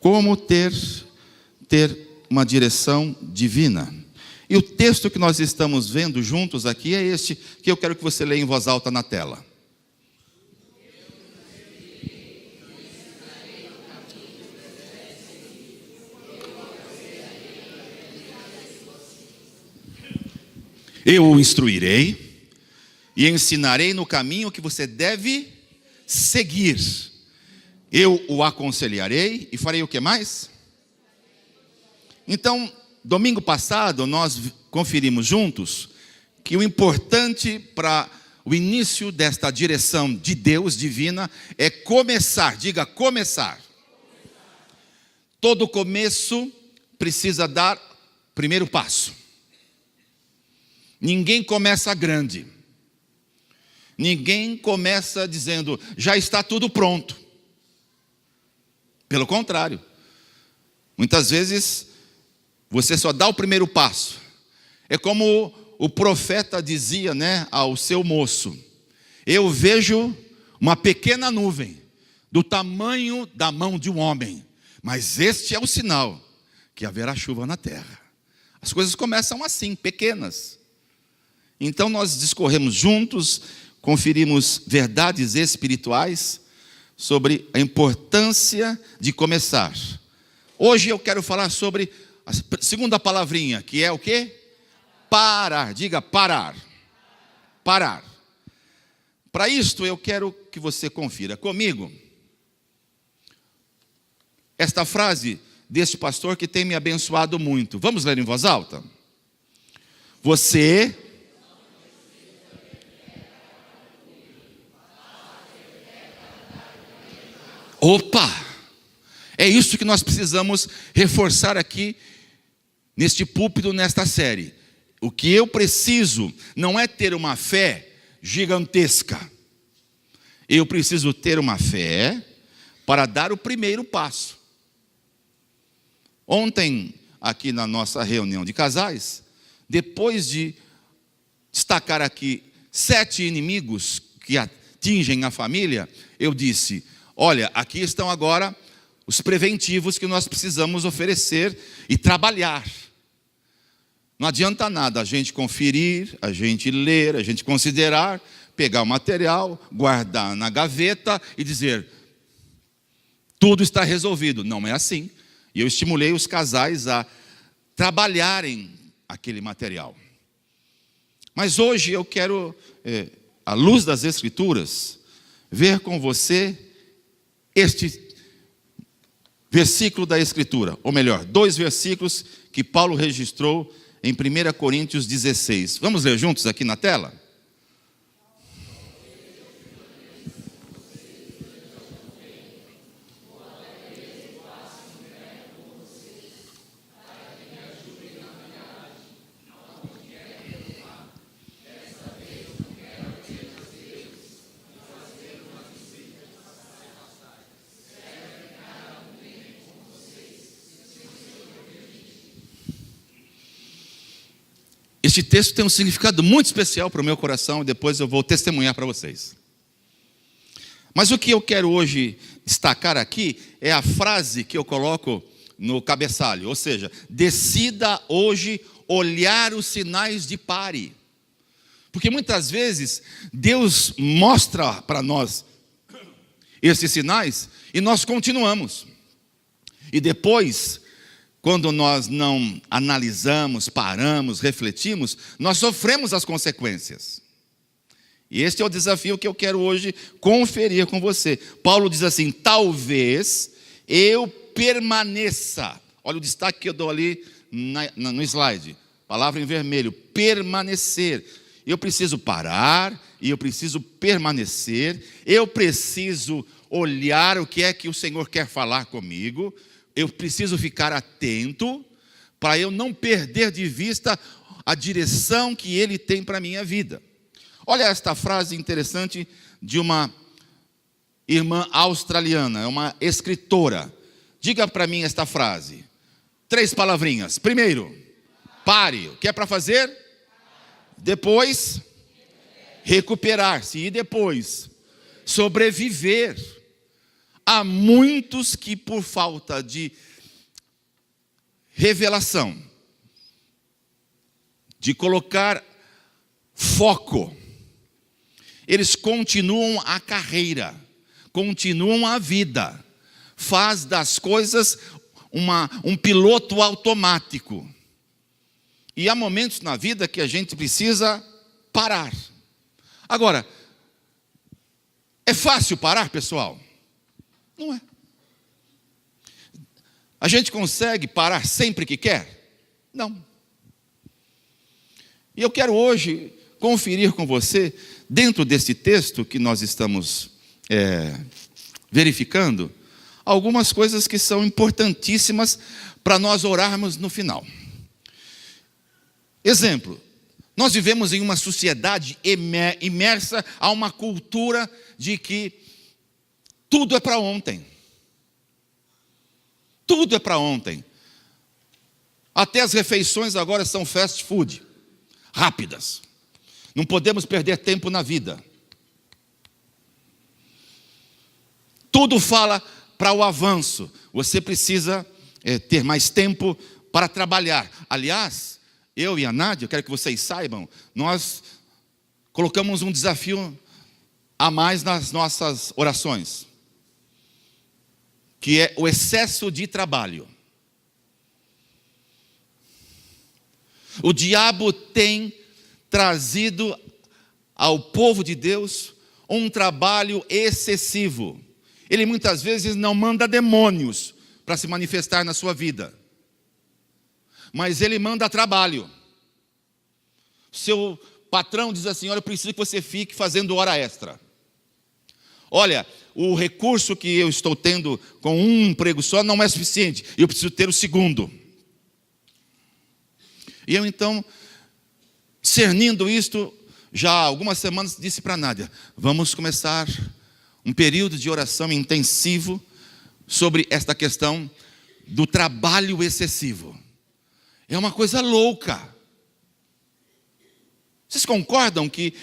Como ter uma direção divina. E o texto que nós estamos vendo juntos aqui é este, que eu quero que você leia em voz alta na tela. Eu o instruirei e ensinarei no caminho que você deve seguir. Eu o aconselharei e farei o que mais? Então, domingo passado, nós conferimos juntos que o importante para o início desta direção de Deus divina é começar. Diga, começar. Todo começo precisa dar primeiro passo. Ninguém começa grande. Ninguém começa dizendo, já está tudo pronto. Pelo contrário. Muitas vezes, você só dá o primeiro passo. É como o profeta dizia, ao seu moço. Eu vejo uma pequena nuvem, do tamanho da mão de um homem. Mas este é o sinal que haverá chuva na terra. As coisas começam assim, pequenas. Então nós discorremos juntos, conferimos verdades espirituais sobre a importância de começar. Hoje eu quero falar sobre a segunda palavrinha, que é o quê? Parar. Diga, parar. Parar. Para isto eu quero que você confira comigo esta frase deste pastor que tem me abençoado muito. Vamos ler em voz alta? Você... Opa! É isso que nós precisamos reforçar aqui neste púlpito, nesta série. O que eu preciso não é ter uma fé gigantesca. Eu preciso ter uma fé para dar o primeiro passo. Ontem, aqui na nossa reunião de casais, depois de destacar aqui 7 inimigos que atingem a família, eu disse... Olha, aqui estão agora os preventivos que nós precisamos oferecer e trabalhar. Não adianta nada a gente conferir, a gente ler, a gente considerar, pegar o material, guardar na gaveta e dizer, tudo está resolvido. Não é assim. E eu estimulei os casais a trabalharem aquele material. Mas hoje eu quero, à luz das Escrituras, ver com você este versículo da Escritura, ou melhor, 2 versículos que Paulo registrou em 1 Coríntios 16. Vamos ler juntos aqui na tela? Este texto tem um significado muito especial para o meu coração e depois eu vou testemunhar para vocês. Mas o que eu quero hoje destacar aqui é a frase que eu coloco no cabeçalho, ou seja, decida hoje olhar os sinais de pare. Porque muitas vezes Deus mostra para nós esses sinais e nós continuamos. E depois, quando nós não analisamos, paramos, refletimos, nós sofremos as consequências. E este é o desafio que eu quero hoje conferir com você. Paulo diz assim, talvez eu permaneça. Olha o destaque que eu dou ali no slide. Palavra em vermelho, permanecer. Eu preciso parar e eu preciso permanecer. Eu preciso olhar o que é que o Senhor quer falar comigo. Eu preciso ficar atento para eu não perder de vista a direção que Ele tem para a minha vida. Olha esta frase interessante de uma irmã australiana, é uma escritora. Diga para mim esta frase. 3 palavrinhas. Primeiro, pare. O que é para fazer? Depois, recuperar-se. E depois, sobreviver. há muitos que, por falta de revelação, de colocar foco, eles continuam a carreira, continuam a vida, faz das coisas um piloto automático. E há momentos na vida que a gente precisa parar. Agora, é fácil parar, pessoal? Não é. A gente consegue parar sempre que quer? Não. E eu quero hoje conferir com você, dentro desse texto que nós estamos verificando, algumas coisas que são importantíssimas para nós orarmos no final. Exemplo, nós vivemos em uma sociedade imersa a uma cultura de que tudo é para ontem. Tudo é para ontem. Até as refeições agora são fast food, rápidas. Não podemos perder tempo na vida. Tudo fala para o avanço. Você precisa ter mais tempo para trabalhar. Aliás, eu e a Nádia, eu quero que vocês saibam, nós colocamos um desafio a mais nas nossas orações, que é o excesso de trabalho. O diabo tem trazido ao povo de Deus um trabalho excessivo. Ele muitas vezes não manda demônios para se manifestar na sua vida, mas ele manda trabalho. Seu patrão diz assim: olha, eu preciso que você fique fazendo hora extra. Olha, o recurso que eu estou tendo com um emprego só não é suficiente, eu preciso ter o segundo. E eu então, discernindo isto, já há algumas semanas disse para a Nádia: vamos começar um período de oração intensivo sobre esta questão do trabalho excessivo. É uma coisa louca. Vocês concordam que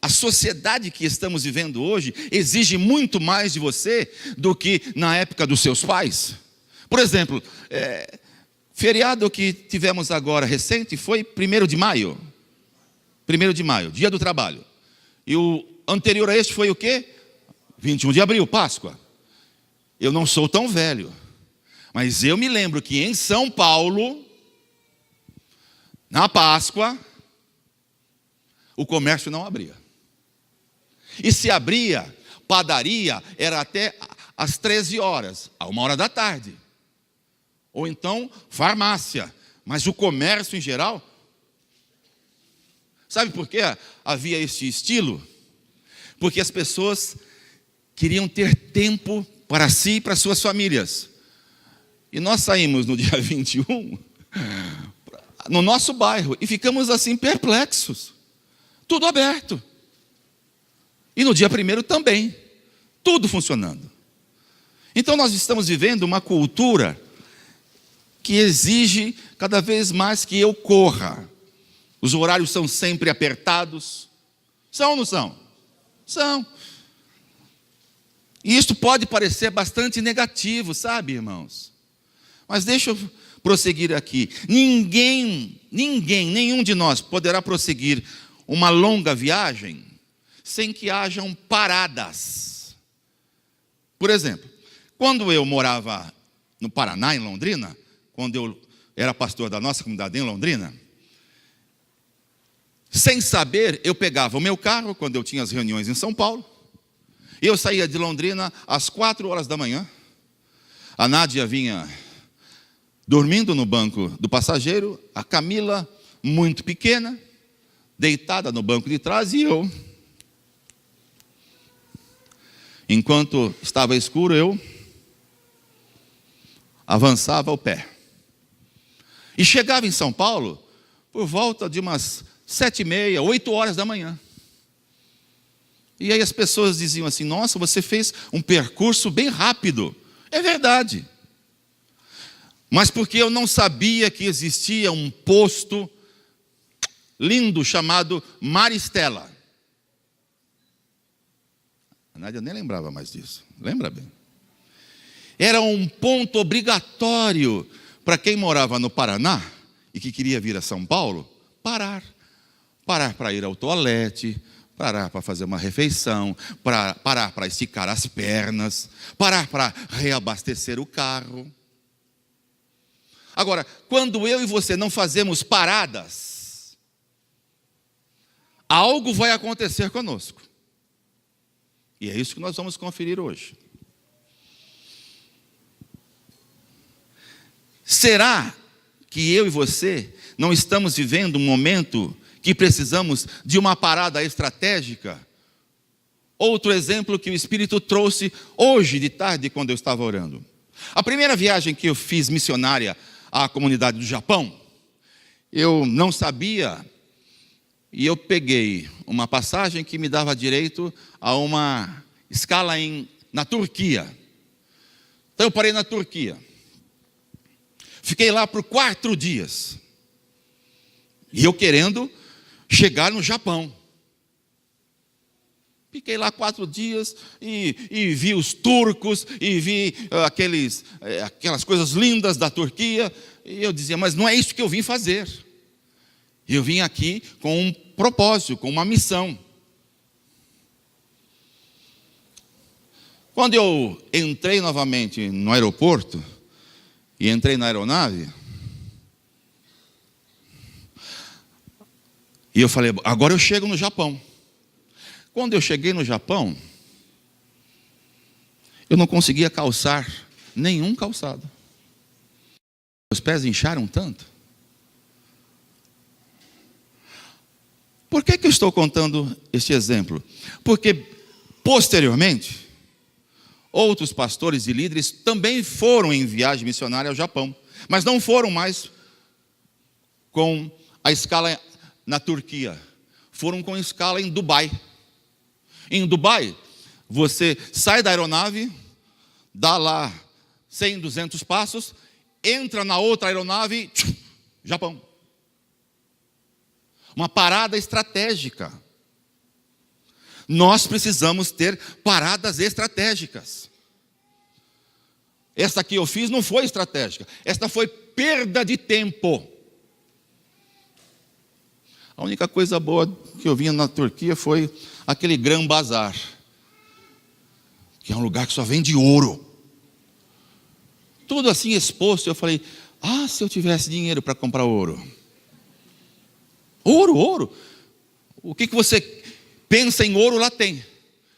a sociedade que estamos vivendo hoje exige muito mais de você do que na época dos seus pais? Por exemplo, feriado que tivemos agora recente foi 1º de maio. 1º de maio, dia do trabalho. E o anterior a este foi o quê? 21 de abril, Páscoa. Eu não sou tão velho, mas eu me lembro que em São Paulo, na Páscoa, o comércio não abria. E se abria, padaria era até às 13 horas, a 1 hora da tarde. Ou então, farmácia. Mas o comércio em geral, sabe por que havia este estilo? Porque as pessoas queriam ter tempo para si e para suas famílias. E nós saímos no dia 21, no nosso bairro, e ficamos assim perplexos. Tudo aberto. E no dia 1º também. Tudo funcionando. Então nós estamos vivendo uma cultura que exige cada vez mais que eu corra. Os horários são sempre apertados. São ou não são? São. E isto pode parecer bastante negativo, sabe, irmãos? Mas deixa eu prosseguir aqui. Nenhum de nós poderá prosseguir uma longa viagem sem que hajam paradas. Por exemplo, quando eu morava no Paraná, em Londrina, quando eu era pastor da nossa comunidade em Londrina, sem saber, eu pegava o meu carro, quando eu tinha as reuniões em São Paulo, e eu saía de Londrina às 4 horas da manhã. A Nádia vinha dormindo no banco do passageiro, a Camila, muito pequena, deitada no banco de trás, e eu, enquanto estava escuro, eu avançava o pé. E chegava em São Paulo por volta de umas 7h30, 8 horas da manhã. E aí as pessoas diziam assim: nossa, você fez um percurso bem rápido. É verdade. Mas porque eu não sabia que existia um posto lindo chamado Maristela. A Nádia nem lembrava mais disso. Lembra bem? Era um ponto obrigatório para quem morava no Paraná e que queria vir a São Paulo, parar. Parar para ir ao toalete, parar para fazer uma refeição, parar para esticar as pernas, parar para reabastecer o carro. Agora, quando eu e você não fazemos paradas, algo vai acontecer conosco. E é isso que nós vamos conferir hoje. Será que eu e você não estamos vivendo um momento que precisamos de uma parada estratégica? Outro exemplo que o Espírito trouxe hoje de tarde, quando eu estava orando. A primeira viagem que eu fiz missionária à comunidade do Japão, eu não sabia, e eu peguei uma passagem que me dava direito a uma escala na Turquia. Então eu parei na Turquia. Fiquei lá por 4 dias. E eu querendo chegar no Japão. Fiquei lá 4 dias e vi os turcos, e vi aquelas coisas lindas da Turquia. E eu dizia, mas não é isso que eu vim fazer. Eu vim aqui com um propósito, com uma missão. Quando eu entrei novamente no aeroporto, e entrei na aeronave, e eu falei, agora eu chego no Japão. Quando eu cheguei no Japão, eu não conseguia calçar nenhum calçado. Meus pés incharam tanto. Por que eu estou contando este exemplo? Porque, posteriormente, outros pastores e líderes também foram em viagem missionária ao Japão, mas não foram mais com a escala na Turquia, foram com escala em Dubai. Em Dubai, você sai da aeronave, dá lá 100, 200 passos, entra na outra aeronave, Japão. Uma parada estratégica. Nós precisamos ter paradas estratégicas. Esta que eu fiz não foi estratégica. Esta foi perda de tempo. A única coisa boa que eu vi na Turquia foi aquele Gran Bazar, que é um lugar que só vende ouro. Tudo assim exposto. Eu falei, se eu tivesse dinheiro para comprar ouro. Ouro. O que você pensa em ouro, lá tem.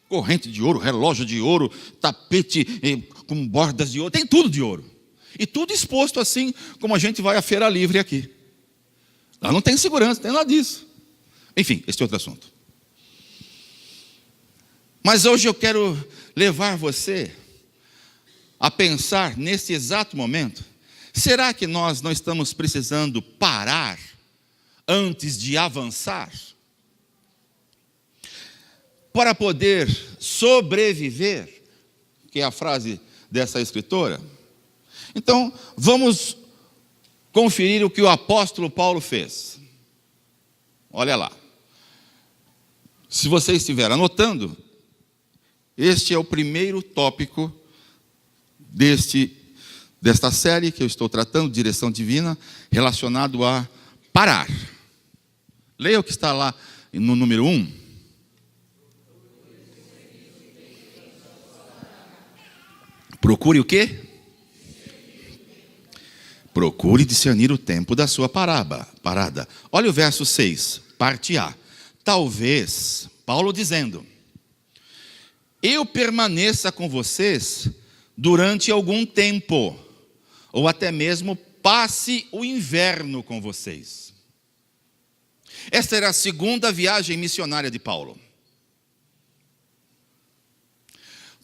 Corrente de ouro, relógio de ouro, tapete com bordas de ouro, tem tudo de ouro. E tudo exposto assim, como a gente vai à feira livre aqui. Lá não tem segurança, não tem nada disso. Enfim, esse é outro assunto. Mas hoje eu quero levar você a pensar nesse exato momento. Será que nós não estamos precisando parar antes de avançar? Para poder sobreviver, que é a frase dessa escritora. Então, vamos conferir o que o apóstolo Paulo fez. Olha lá. Se você estiver anotando, este é o primeiro tópico desta série que eu estou tratando, direção divina, relacionado a parar. Leia o que está lá no número 1. Procure o quê? Procure discernir o tempo da sua parada. Olha o verso 6, parte A. Talvez, Paulo dizendo, eu permaneça com vocês durante algum tempo, ou até mesmo passe o inverno com vocês. Esta era a segunda viagem missionária de Paulo.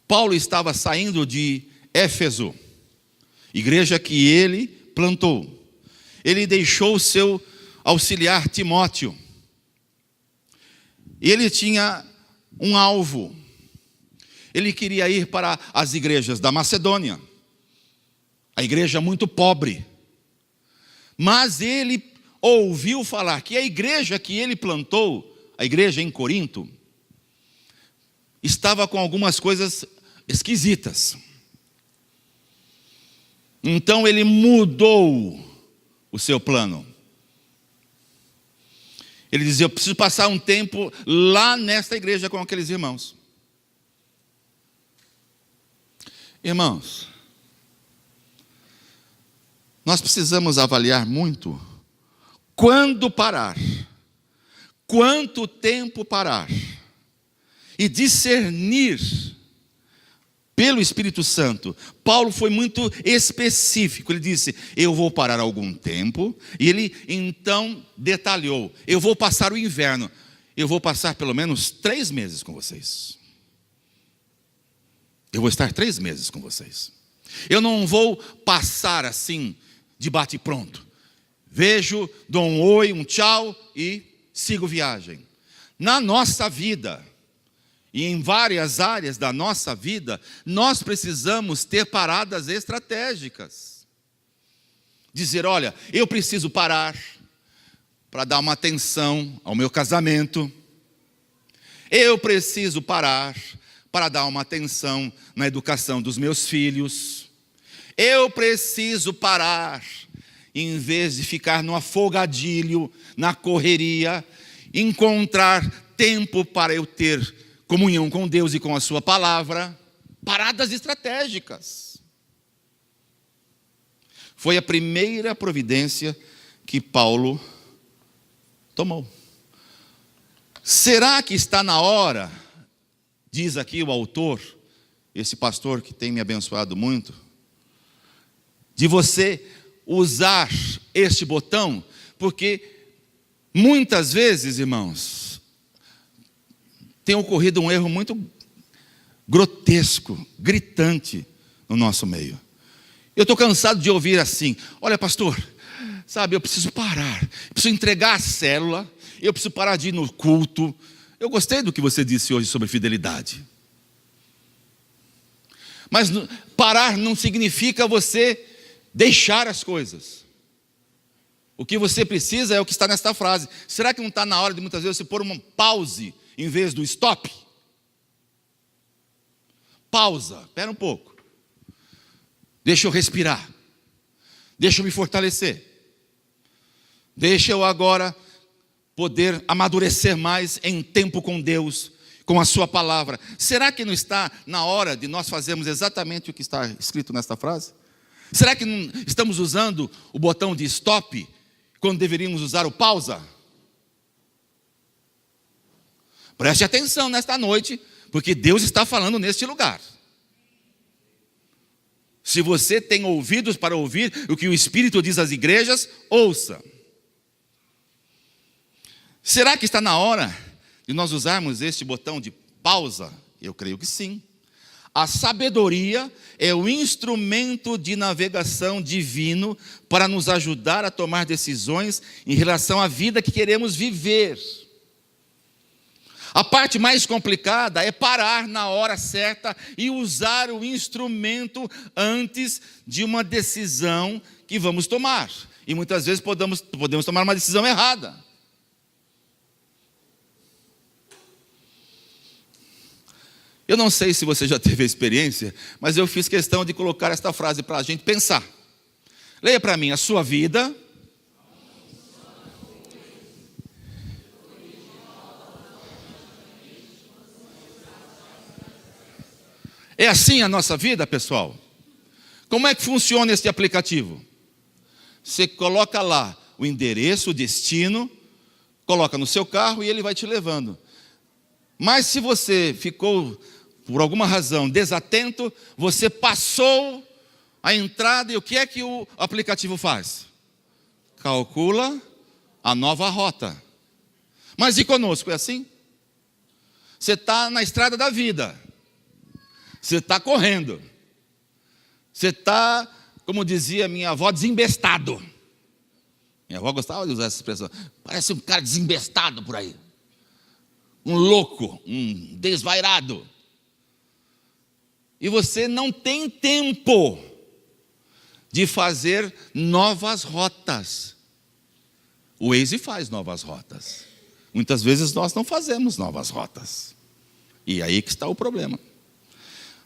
Paulo estava saindo de Éfeso, igreja que ele plantou. Ele deixou o seu auxiliar Timóteo. Ele tinha um alvo. Ele queria ir para as igrejas da Macedônia, a igreja muito pobre. Mas ele ouviu falar que a igreja que ele plantou, a igreja em Corinto, estava com algumas coisas esquisitas. Então ele mudou o seu plano. Ele dizia: eu preciso passar um tempo lá nesta igreja com aqueles irmãos. Irmãos, nós precisamos avaliar muito quando parar, quanto tempo parar, e discernir pelo Espírito Santo. Paulo foi muito específico. Ele disse: eu vou parar algum tempo. E ele então detalhou: eu vou passar o inverno. Eu vou passar pelo menos 3 meses com vocês. Eu vou estar 3 meses com vocês. Eu não vou passar assim, de bate pronto. Vejo, dou um oi, um tchau e sigo viagem. Na nossa vida, e em várias áreas da nossa vida, nós precisamos ter paradas estratégicas. Dizer: olha, eu preciso parar para dar uma atenção ao meu casamento. Eu preciso parar para dar uma atenção na educação dos meus filhos. Eu preciso parar, em vez de ficar no afogadilho, na correria, encontrar tempo para eu ter comunhão com Deus e com a sua palavra. Paradas estratégicas. Foi a primeira providência que Paulo tomou. Será que está na hora, diz aqui o autor, esse pastor que tem me abençoado muito, de você usar este botão? Porque muitas vezes, irmãos, tem ocorrido um erro muito grotesco, gritante no nosso meio. Eu estou cansado de ouvir assim: olha, pastor, sabe, eu preciso parar, eu preciso entregar a célula, eu preciso parar de ir no culto. Eu gostei do que você disse hoje sobre fidelidade. Mas parar não significa você deixar as coisas. O que você precisa é o que está nesta frase. Será que não está na hora de muitas vezes você pôr uma pause em vez do stop? Pausa, espera um pouco. Deixa eu respirar. Deixa eu me fortalecer. Deixa eu agora poder amadurecer mais em tempo com Deus, com a sua palavra. Será que não está na hora de nós fazermos exatamente o que está escrito nesta frase? Será que não estamos usando o botão de stop quando deveríamos usar o pausa? Preste atenção nesta noite, porque Deus está falando neste lugar. Se você tem ouvidos para ouvir o que o Espírito diz às igrejas, ouça. Será que está na hora de nós usarmos este botão de pausa? Eu creio que sim. A sabedoria é o instrumento de navegação divino para nos ajudar a tomar decisões em relação à vida que queremos viver. A parte mais complicada é parar na hora certa e usar o instrumento antes de uma decisão que vamos tomar. E muitas vezes podemos tomar uma decisão errada. Eu não sei se você já teve a experiência, mas eu fiz questão de colocar esta frase para a gente pensar. Leia para mim: a sua vida é assim a nossa vida, pessoal? Como é que funciona este aplicativo? Você coloca lá o endereço, o destino, coloca no seu carro e ele vai te levando. Mas se você ficou, por alguma razão, desatento, você passou a entrada e o que é que o aplicativo faz? Calcula a nova rota. Mas e conosco, é assim? Você está na estrada da vida. Você está correndo. Você está, como dizia minha avó, desembestado. Minha avó gostava de usar essa expressão. Parece um cara desembestado por aí. Um louco, um desvairado. E você não tem tempo de fazer novas rotas. O Waze faz novas rotas. Muitas vezes nós não fazemos novas rotas. E aí que está o problema.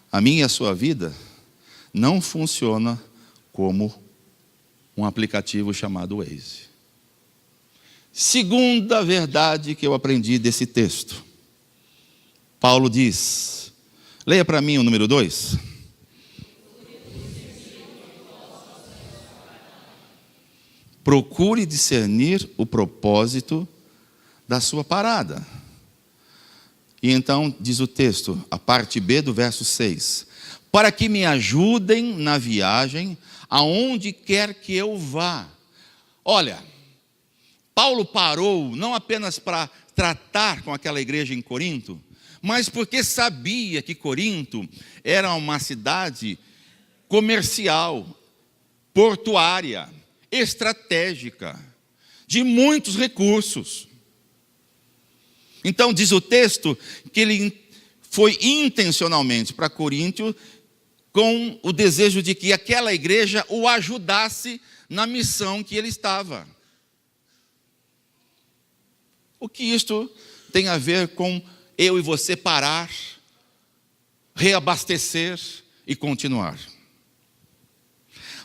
A minha e a sua vida não funciona como um aplicativo chamado Waze. Segunda verdade que eu aprendi desse texto. Paulo diz, leia para mim o número 2. Procure discernir o propósito da sua parada. E então diz o texto, a parte B do verso 6. Para que me ajudem na viagem, aonde quer que eu vá. Olha, Paulo parou não apenas para tratar com aquela igreja em Corinto, mas porque sabia que Corinto era uma cidade comercial, portuária, estratégica, de muitos recursos. Então diz o texto que ele foi intencionalmente para Corinto com o desejo de que aquela igreja o ajudasse na missão que ele estava. O que isto tem a ver com eu e você parar, reabastecer e continuar?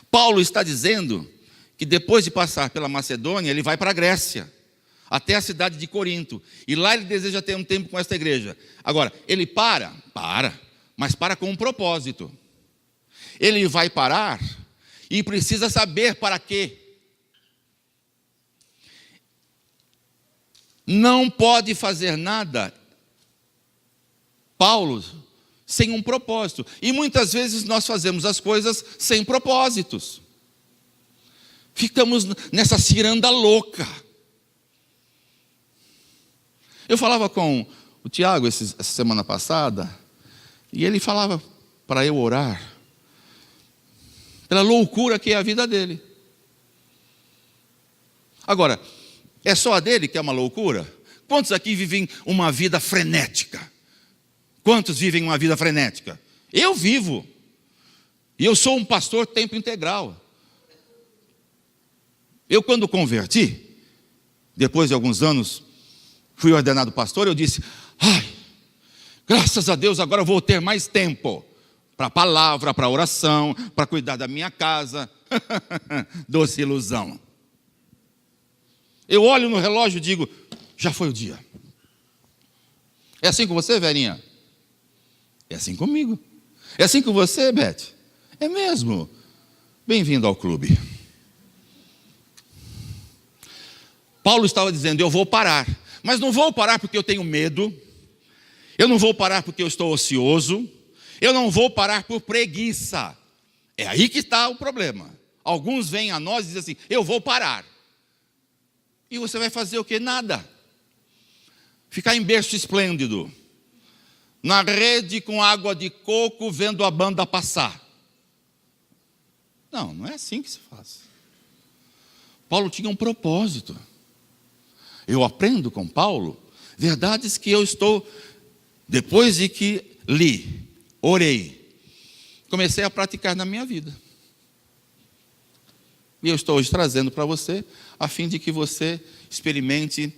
Paulo está dizendo que depois de passar pela Macedônia, ele vai para a Grécia, até a cidade de Corinto. E lá ele deseja ter um tempo com esta igreja. Agora, ele mas para com um propósito. Ele vai parar e precisa saber para quê. Não pode fazer nada, Paulo, sem um propósito. E muitas vezes nós fazemos as coisas sem propósitos. Ficamos nessa ciranda louca. Eu falava com o Tiago essa semana passada, e ele falava para eu orar pela loucura que é a vida dele. Agora, é só a dele que é uma loucura? Quantos aqui vivem uma vida frenética? Quantos vivem uma vida frenética? Eu vivo. E eu sou um pastor tempo integral. Eu, quando converti, depois de alguns anos, fui ordenado pastor, eu disse, graças a Deus agora eu vou ter mais tempo para a palavra, para a oração, para cuidar da minha casa. Doce ilusão. Eu olho no relógio e digo, já foi o dia. É assim com você, velhinha? É assim comigo. É assim com você, Beth? É mesmo. Bem-vindo ao clube. Paulo estava dizendo, eu vou parar. Mas não vou parar porque eu tenho medo. Eu não vou parar porque eu estou ocioso. Eu não vou parar por preguiça. É aí que está o problema. Alguns vêm a nós e dizem assim, eu vou parar. E você vai fazer o quê? Nada. Ficar em berço esplêndido. Na rede com água de coco, vendo a banda passar. Não, não é assim que se faz. Paulo tinha um propósito. Eu aprendo com Paulo verdades que eu estou, depois de que li, orei, comecei a praticar na minha vida. E eu estou hoje trazendo para você, a fim de que você experimente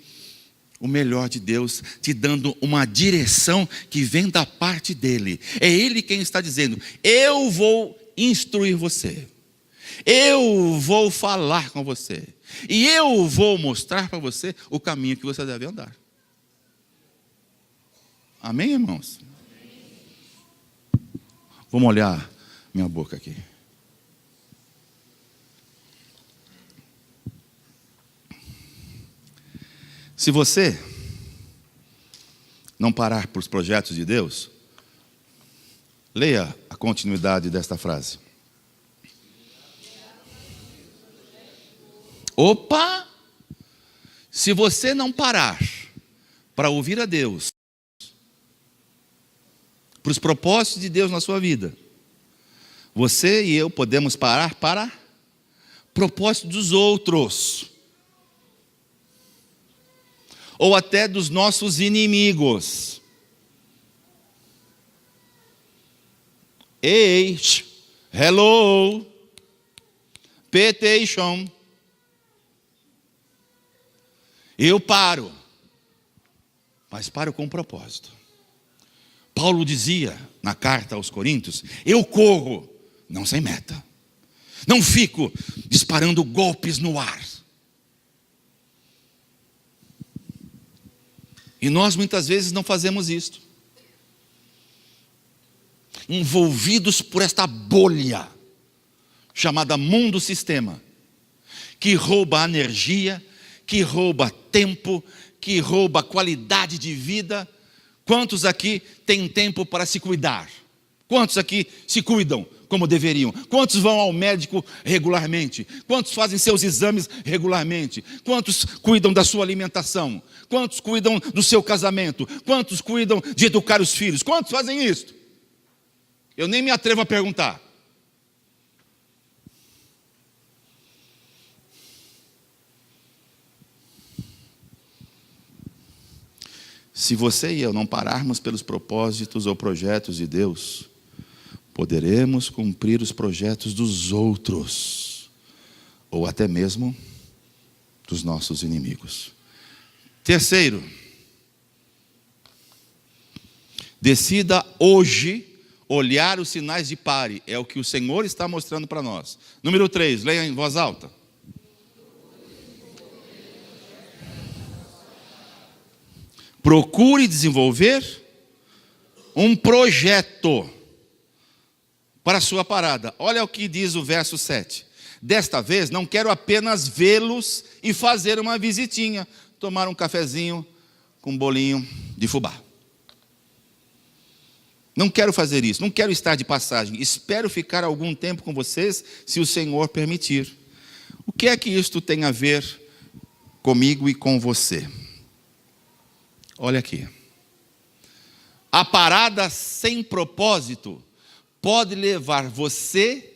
o melhor de Deus, te dando uma direção que vem da parte dEle. É Ele quem está dizendo, eu vou instruir você. Eu vou falar com você. E eu vou mostrar para você o caminho que você deve andar. Amém, irmãos? Vou molhar minha boca aqui. Se você não parar para os projetos de Deus, leia a continuidade desta frase. Opa! Se você não parar para ouvir a Deus, para os propósitos de Deus na sua vida, você e eu podemos parar para propósitos dos outros, ou até dos nossos inimigos. Ei, hello, petition. Eu paro, mas paro com um propósito. Paulo dizia na carta aos Coríntios, eu corro, não sem meta. Não fico disparando golpes no ar. E nós muitas vezes não fazemos isto. Envolvidos por esta bolha chamada mundo sistema, que rouba energia, que rouba tempo, que rouba qualidade de vida. Quantos aqui têm tempo para se cuidar? Quantos aqui se cuidam como deveriam? Quantos vão ao médico regularmente? Quantos fazem seus exames regularmente? Quantos cuidam da sua alimentação? Quantos cuidam do seu casamento? Quantos cuidam de educar os filhos? Quantos fazem isso? Eu nem me atrevo a perguntar. Se você e eu não pararmos pelos propósitos ou projetos de Deus, poderemos cumprir os projetos dos outros, ou até mesmo dos nossos inimigos. Terceiro, decida hoje olhar os sinais de pare, é o que o Senhor está mostrando para nós. Número 3, leia em voz alta. Procure desenvolver um projeto para a sua parada. Olha o que diz o verso 7. Desta vez não quero apenas vê-los e fazer uma visitinha, tomar um cafezinho com um bolinho de fubá. Não quero fazer isso, não quero estar de passagem. Espero ficar algum tempo com vocês, se o Senhor permitir. O que é que isto tem a ver comigo e com você? Olha aqui. A parada sem propósito pode levar você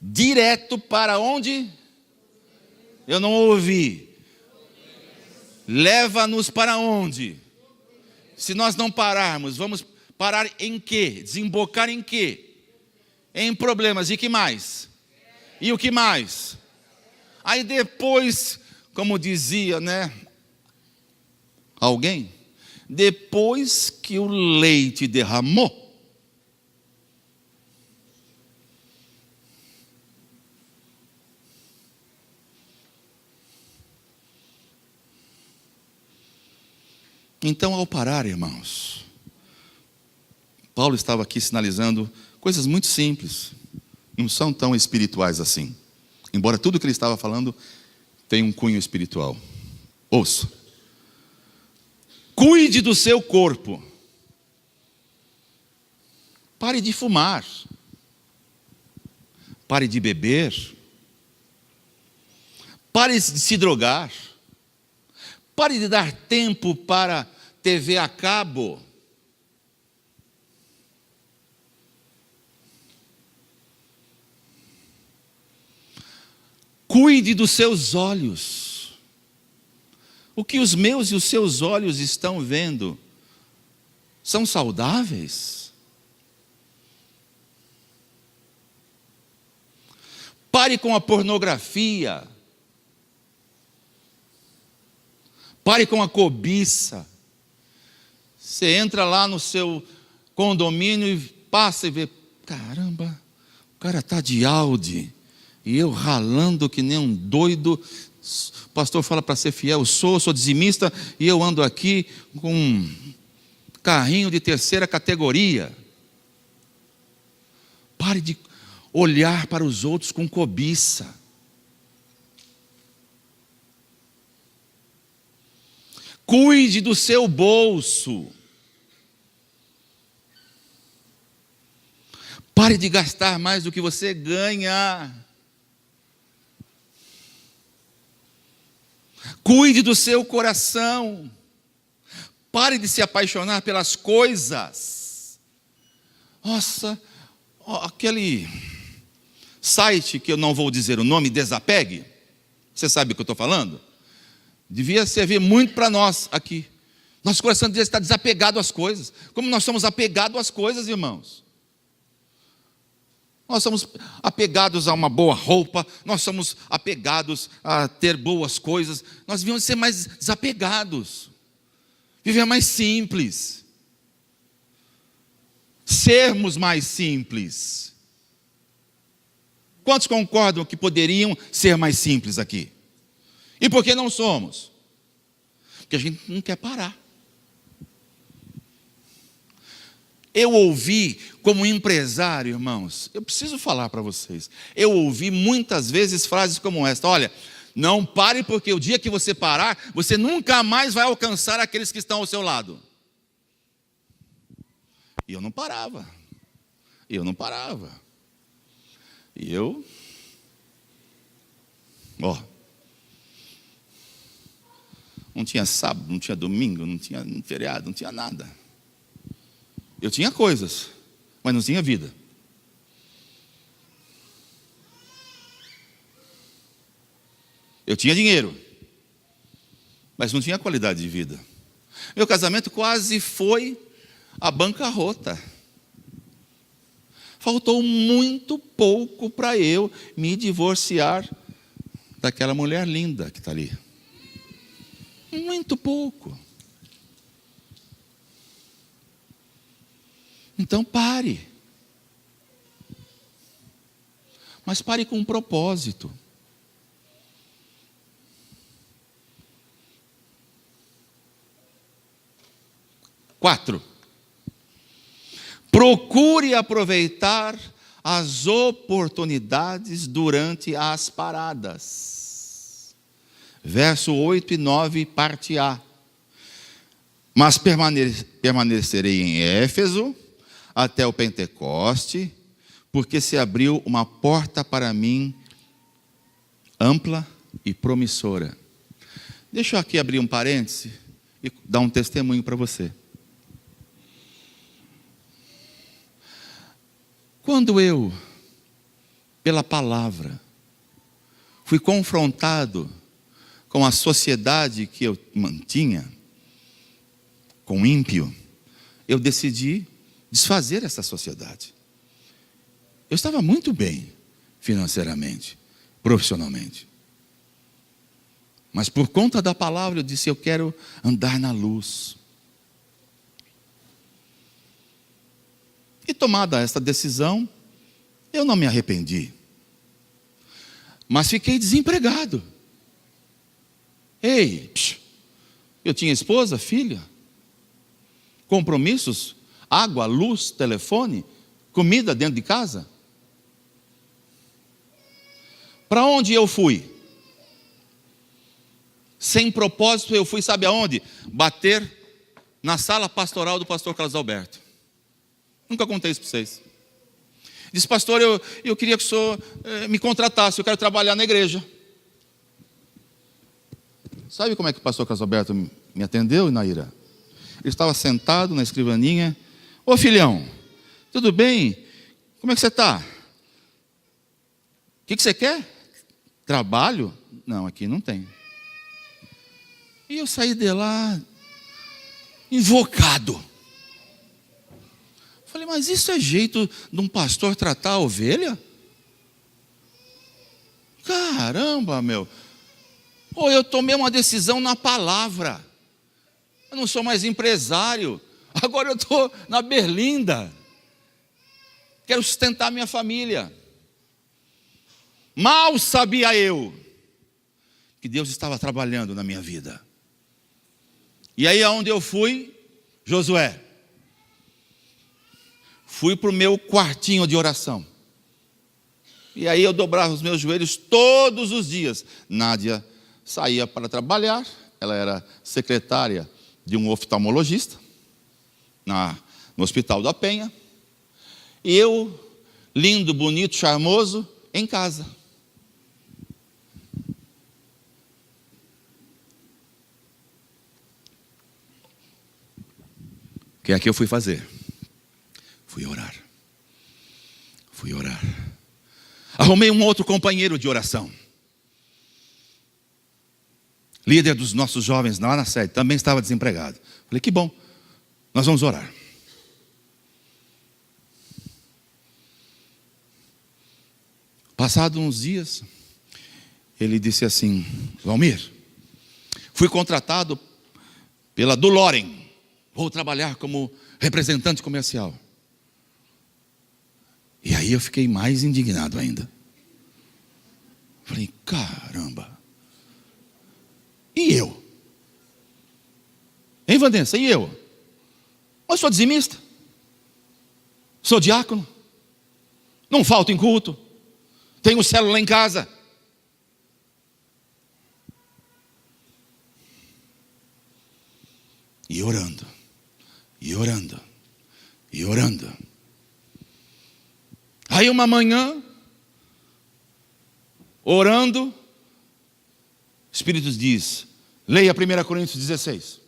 direto para onde? Eu não ouvi. Leva-nos para onde? Se nós não pararmos, vamos parar em quê? Desembocar em quê? Em problemas. E que mais? E o que mais? Aí depois, como dizia, alguém, depois que o leite derramou, então, ao parar, irmãos, Paulo estava aqui sinalizando coisas muito simples, não são tão espirituais assim, embora tudo que ele estava falando tenha um cunho espiritual. Ouça. Cuide do seu corpo. Pare de fumar. Pare de beber. Pare de se drogar. Pare de dar tempo para TV a cabo. Cuide dos seus olhos. O que os meus e os seus olhos estão vendo são saudáveis? Pare com a pornografia. Pare com a cobiça. Você entra lá no seu condomínio e passa e vê, caramba, o cara está de Audi, e eu ralando que nem um doido. O pastor fala para ser fiel, sou dizimista, e eu ando aqui com um carrinho de terceira categoria. Pare de olhar para os outros com cobiça. Cuide do seu bolso. Pare de gastar mais do que você ganha. Cuide do seu coração. Pare de se apaixonar pelas coisas. Nossa, aquele site que eu não vou dizer o nome, Desapegue. Você sabe o que eu estou falando? Devia servir muito para nós aqui. Nosso coração devia estar desapegado às coisas. Como nós somos apegados às coisas, irmãos. Nós somos apegados a uma boa roupa, nós somos apegados a ter boas coisas. Nós devíamos ser mais desapegados, viver mais simples, sermos mais simples. Quantos concordam que poderiam ser mais simples aqui? E por que não somos? Porque a gente não quer parar. Eu ouvi, como empresário, irmãos, eu preciso falar para vocês, eu ouvi muitas vezes frases como esta: olha, não pare, porque o dia que você parar, você nunca mais vai alcançar aqueles que estão ao seu lado. E eu não parava. E eu, não tinha sábado, não tinha domingo, não tinha feriado, não tinha nada. Eu tinha coisas, mas não tinha vida. Eu tinha dinheiro, mas não tinha qualidade de vida. Meu casamento quase foi à bancarrota. Faltou muito pouco para eu me divorciar daquela mulher linda que está ali. Muito pouco. Então pare. Mas pare com um propósito. Quatro. Procure aproveitar as oportunidades durante as paradas. Verso 8 e 9, parte A. Mas permanecerei em Éfeso até o Pentecoste, porque se abriu uma porta para mim ampla e promissora. Deixa eu aqui abrir um parêntese e dar um testemunho para você. Quando eu, pela palavra, fui confrontado com a sociedade que eu mantinha, com o ímpio, eu decidi desfazer essa sociedade. Eu estava muito bem financeiramente, profissionalmente. Mas por conta da palavra eu disse: eu quero andar na luz. E tomada esta decisão, eu não me arrependi. Mas fiquei desempregado. Ei, eu tinha esposa, filha, compromissos, água, luz, telefone, comida dentro de casa. Para onde eu fui? Sem propósito eu fui, sabe aonde? Bater na sala pastoral do pastor Carlos Alberto. Nunca contei isso para vocês. Disse: pastor, eu queria que o senhor me contratasse, eu quero trabalhar na igreja. Sabe como é que o pastor Carlos Alberto me atendeu, Inaíra? Ele estava sentado na escrivaninha. Ô filhão, tudo bem? Como é que você está? O que você quer? Trabalho? Não, aqui não tem. E eu saí de lá invocado. Falei: mas isso é jeito de um pastor tratar a ovelha? Caramba, meu. Ou eu tomei uma decisão na palavra. Eu não sou mais empresário. Agora eu estou na berlinda. Quero sustentar minha família. Mal sabia eu que Deus estava trabalhando na minha vida. E aí aonde eu fui? Josué. Fui para o meu quartinho de oração. E aí eu dobrava os meus joelhos todos os dias. Nádia saía para trabalhar. Ela era secretária de um oftalmologista no Hospital da Penha. E eu, lindo, bonito, charmoso, em casa. O que é que eu fui fazer? Fui orar. Arrumei um outro companheiro de oração. Líder dos nossos jovens lá na sede, também estava desempregado. Falei: que bom, nós vamos orar. Passados uns dias, ele disse assim: Valmir, fui contratado pela Duloren. Vou trabalhar como representante comercial. E aí eu fiquei mais indignado ainda. Falei, caramba. E eu? Hein, Vanessa? E eu? Eu sou dizimista. Sou diácono. Não falto em culto. Tenho célula em casa. E orando. E orando. E orando. Aí uma manhã, orando, o Espírito diz, leia 1 Coríntios 16.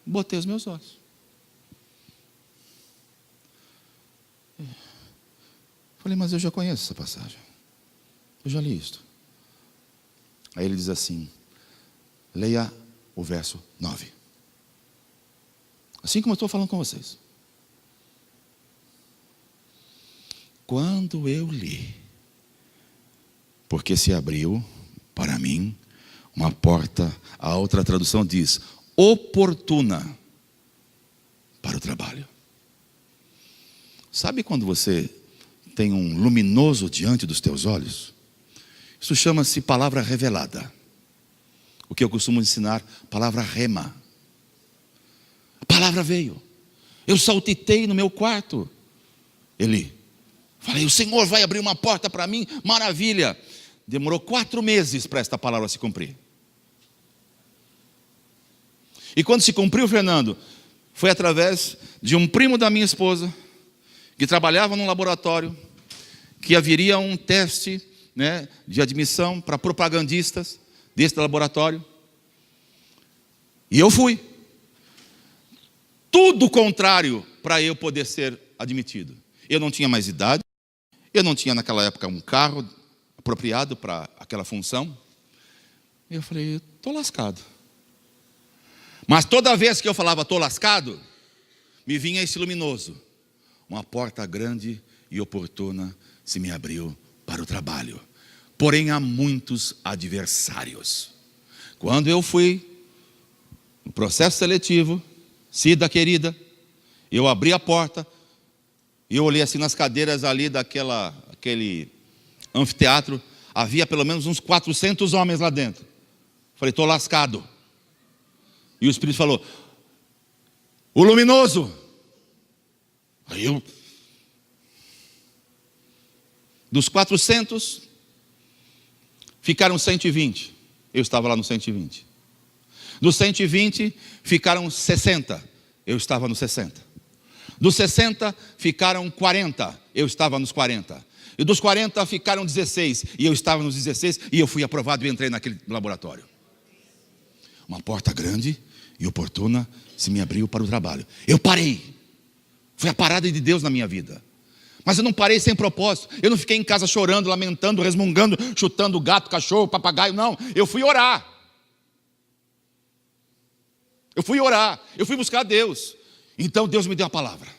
Botei os meus olhos. Falei, mas eu já conheço essa passagem. Eu já li isto. Aí ele diz assim, leia o verso 9. Assim como eu estou falando com vocês. Quando eu li, porque se abriu para mim uma porta, a outra tradução diz, oportuna para o trabalho. Sabe quando você tem um luminoso diante dos teus olhos? Isso chama-se palavra revelada. O que eu costumo ensinar, palavra rema. A palavra veio. Eu saltitei no meu quarto. Falei, o Senhor vai abrir uma porta para mim, maravilha. Demorou 4 meses para esta palavra se cumprir. E quando se cumpriu, Fernando, foi através de um primo da minha esposa, que trabalhava num laboratório, que haveria um teste, né, de admissão para propagandistas desse laboratório. E eu fui. Tudo contrário para eu poder ser admitido. Eu não tinha mais idade. Eu não tinha naquela época um carro apropriado para aquela função. Eu falei, estou lascado. Mas toda vez que eu falava, estou lascado, me vinha esse luminoso. Uma porta grande e oportuna se me abriu para o trabalho. Porém, há muitos adversários. Quando eu fui no processo seletivo, Cida querida, eu abri a porta, e eu olhei assim nas cadeiras ali aquele anfiteatro, havia pelo menos uns 400 homens lá dentro. Falei, estou lascado. E o Espírito falou, o luminoso. Aí eu, dos 400, ficaram 120. Eu estava lá no 120. Dos 120, ficaram 60. Eu estava nos 60. Dos 60, ficaram 40. Eu estava nos 40. E dos 40, ficaram 16. E eu estava nos 16. E eu fui aprovado e entrei naquele laboratório. Uma porta grande e oportuna se me abriu para o trabalho. Eu parei. Foi a parada de Deus na minha vida. Mas eu não parei sem propósito. Eu não fiquei em casa chorando, lamentando, resmungando, chutando gato, cachorro, papagaio. Não, eu fui orar. Eu fui orar. Eu fui buscar Deus. Então Deus me deu a palavra.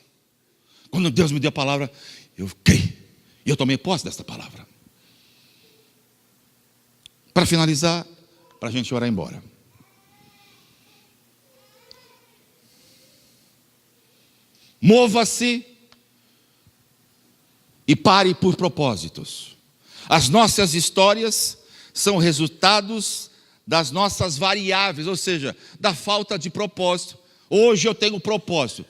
Quando Deus me deu a palavra, eu criei. E eu tomei posse dessa palavra. Para finalizar, para a gente orar embora. Mova-se e pare por propósitos. As nossas histórias são resultados das nossas variáveis, ou seja, da falta de propósito. Hoje eu tenho propósito.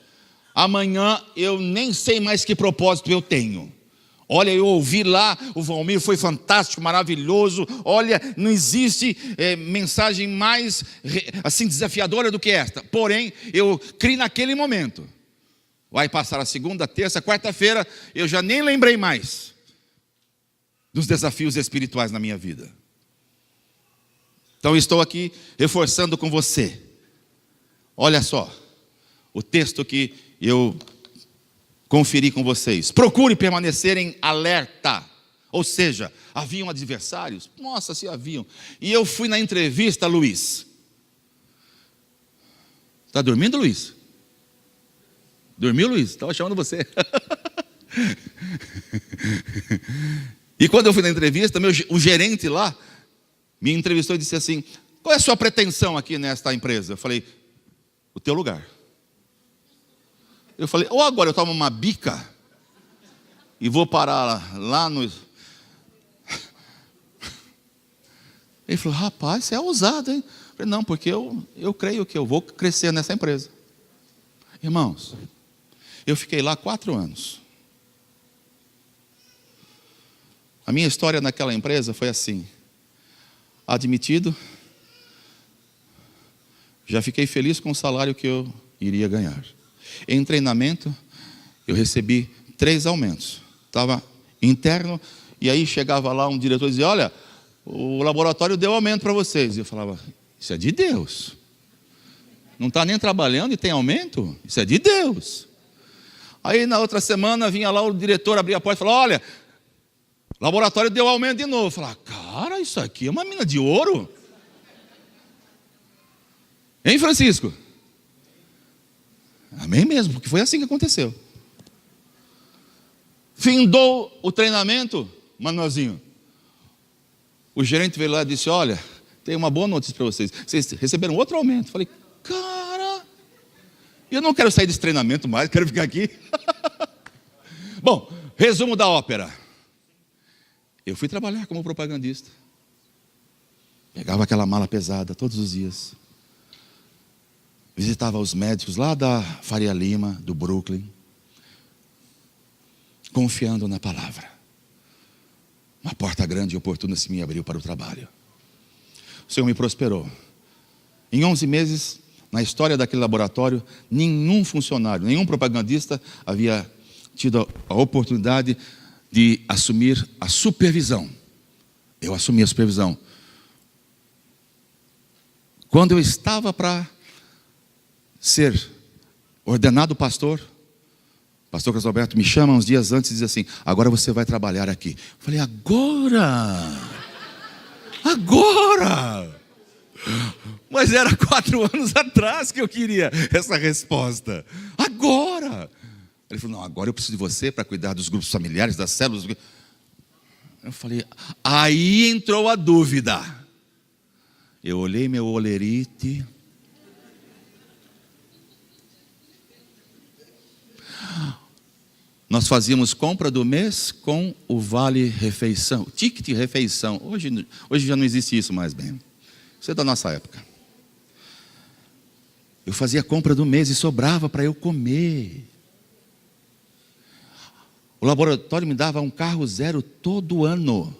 Amanhã eu nem sei mais que propósito eu tenho. Olha, eu ouvi lá, o Valmir foi fantástico, maravilhoso. Olha, não existe mensagem mais assim desafiadora do que esta. Porém, eu criei naquele momento. Vai passar a segunda, terça, quarta-feira, eu já nem lembrei mais dos desafios espirituais na minha vida. Então estou aqui reforçando com você. Olha só, o texto que eu conferi com vocês. Procure permanecer em alerta. Ou seja, haviam adversários? Nossa, se haviam. E eu fui na entrevista, Luiz. Está dormindo, Luiz? Dormiu, Luiz? Estava chamando você. E quando eu fui na entrevista, o gerente lá me entrevistou e disse assim, qual é a sua pretensão aqui nesta empresa? Eu falei, o teu lugar. Eu falei, ou agora eu tomo uma bica e vou parar lá no... Ele falou, rapaz, você é ousado, hein? Eu falei, não, porque eu creio que eu vou crescer nessa empresa. Irmãos, eu fiquei lá 4 anos. A minha história naquela empresa foi assim. Admitido, já fiquei feliz com o salário que eu iria ganhar. Em treinamento, eu recebi 3 aumentos. Estava interno, e aí chegava lá um diretor e dizia, olha, o laboratório deu aumento para vocês. E eu falava, isso é de Deus. Não está nem trabalhando e tem aumento? Isso é de Deus. Aí na outra semana vinha lá o diretor, abria a porta e falava, olha, o laboratório deu aumento de novo. Eu falava, cara, isso aqui é uma mina de ouro. Hein, Francisco? Amém mesmo, porque foi assim que aconteceu. Findou o treinamento, Manuelzinho. O gerente veio lá e disse, olha, tem uma boa notícia para vocês. Vocês receberam outro aumento. Eu falei, cara, eu não quero sair desse treinamento mais, quero ficar aqui. Bom, resumo da ópera. Eu fui trabalhar como propagandista. Pegava aquela mala pesada todos os dias. Visitava os médicos lá da Faria Lima, do Brooklyn. Confiando na palavra. Uma porta grande e oportuna se me abriu para o trabalho. O Senhor me prosperou. Em 11 meses, na história daquele laboratório, nenhum funcionário, nenhum propagandista havia tido a oportunidade de assumir a supervisão. Eu assumi a supervisão. Quando eu estava para ser ordenado pastor, o pastor Carlos Alberto me chama uns dias antes e diz assim, agora você vai trabalhar aqui. Eu falei, agora? Mas era 4 anos atrás que eu queria essa resposta. Agora? Ele falou, não, agora eu preciso de você para cuidar dos grupos familiares, das células. Eu falei, aí entrou a dúvida. Eu olhei meu olerite. Nós fazíamos compra do mês com o vale refeição, ticket refeição. Hoje já não existe isso mais bem. Isso é da nossa época. Eu fazia compra do mês e sobrava para eu comer. O laboratório me dava um carro zero todo ano.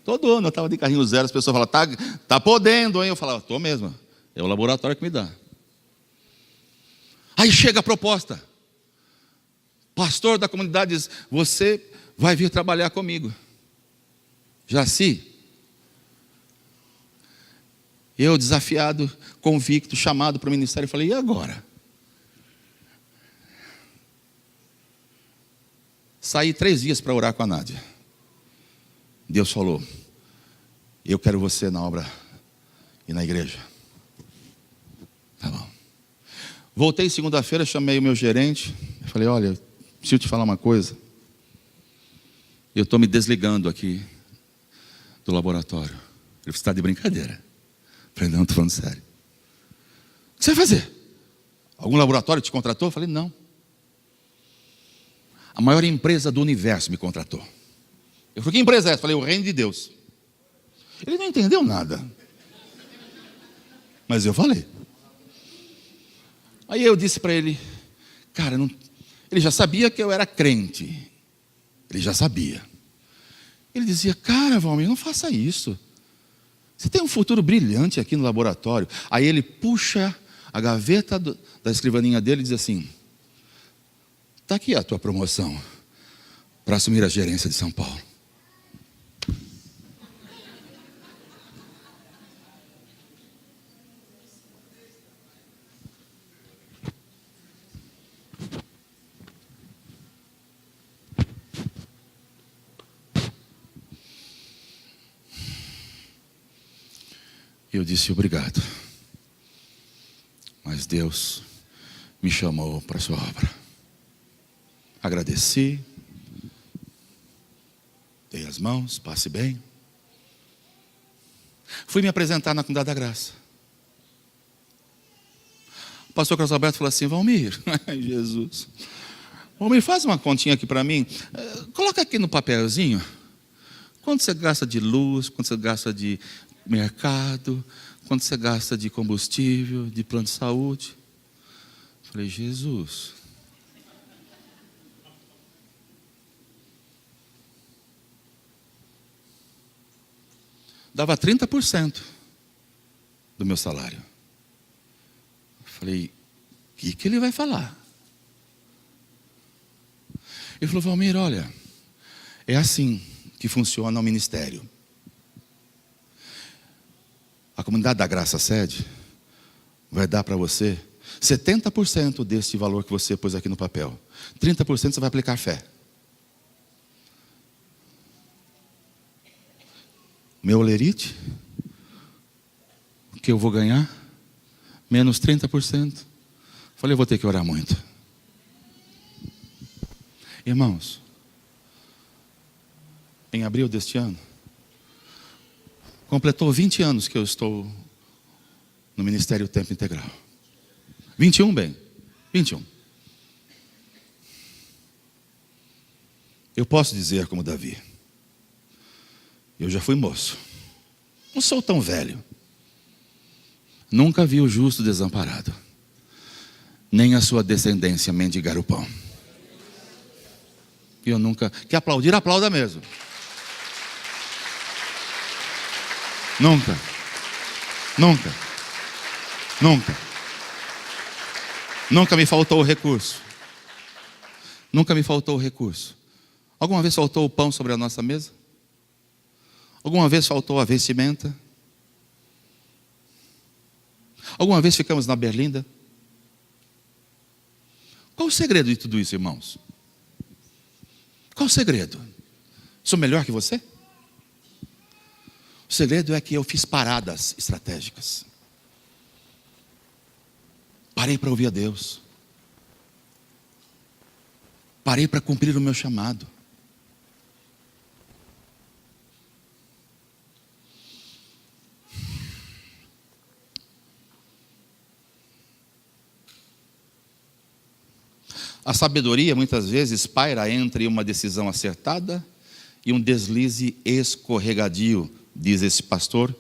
Todo ano eu estava de carrinho zero, as pessoas falavam, tá podendo, hein? Eu falava, estou mesmo. É o laboratório que me dá. Aí chega a proposta. Pastor da comunidade diz, você vai vir trabalhar comigo. Jaci. Eu desafiado, convicto, chamado para o ministério, falei, e agora? Saí 3 dias para orar com a Nádia. Deus falou, eu quero você na obra e na igreja. Tá bom. Voltei segunda-feira, chamei o meu gerente. Falei, olha, preciso te falar uma coisa. Eu estou me desligando aqui do laboratório. Ele está de brincadeira. Falei, não, estou falando sério. O que você vai fazer? Algum laboratório te contratou? Falei, não. A maior empresa do universo me contratou. Eu falei, que empresa é essa? Falei, o reino de Deus. Ele não entendeu nada. Mas eu falei. Aí eu disse para ele, cara, não... ele já sabia que eu era crente. Ele já sabia. Ele dizia, cara, Valmir, não faça isso. Você tem um futuro brilhante aqui no laboratório. Aí ele puxa a gaveta da escrivaninha dele e diz assim, está aqui a tua promoção para assumir a gerência de São Paulo. Eu disse obrigado. Mas Deus me chamou para a sua obra. Agradeci. Dei as mãos, passe bem. Fui me apresentar na Comunidade da Graça. O pastor Carlos Alberto falou assim, Valmir, ai Jesus. Valmir, faz uma continha aqui para mim. Coloca aqui no papelzinho Quanto você gasta de luz, quanto você gasta de mercado, quanto você gasta de combustível, de plano de saúde? Falei, Jesus. Dava 30% do meu salário. Falei, o que ele vai falar? Ele falou, Valmir, olha, é assim que funciona o ministério. A comunidade da Graça Sede vai dar para você 70% desse valor que você pôs aqui no papel. 30% você vai aplicar fé. Meu olerite, o que eu vou ganhar, menos 30%. Falei, eu vou ter que orar muito. Irmãos, em abril deste ano, completou 20 anos que eu estou no Ministério Tempo Integral. 21, bem, 21. Eu posso dizer como Davi, eu já fui moço, não sou tão velho, nunca vi o justo desamparado, nem a sua descendência mendigar o pão. E eu nunca, quer aplaudir, aplauda mesmo. Nunca, nunca, nunca, nunca me faltou o recurso. Nunca me faltou o recurso. Alguma vez faltou o pão sobre a nossa mesa? Alguma vez faltou a vestimenta? Alguma vez ficamos na berlinda? Qual o segredo de tudo isso, irmãos? Qual o segredo? Sou melhor que você? O segredo é que eu fiz paradas estratégicas. Parei para ouvir a Deus. Parei para cumprir o meu chamado. A sabedoria muitas vezes paira entre uma decisão acertada e um deslize escorregadio, diz esse pastor,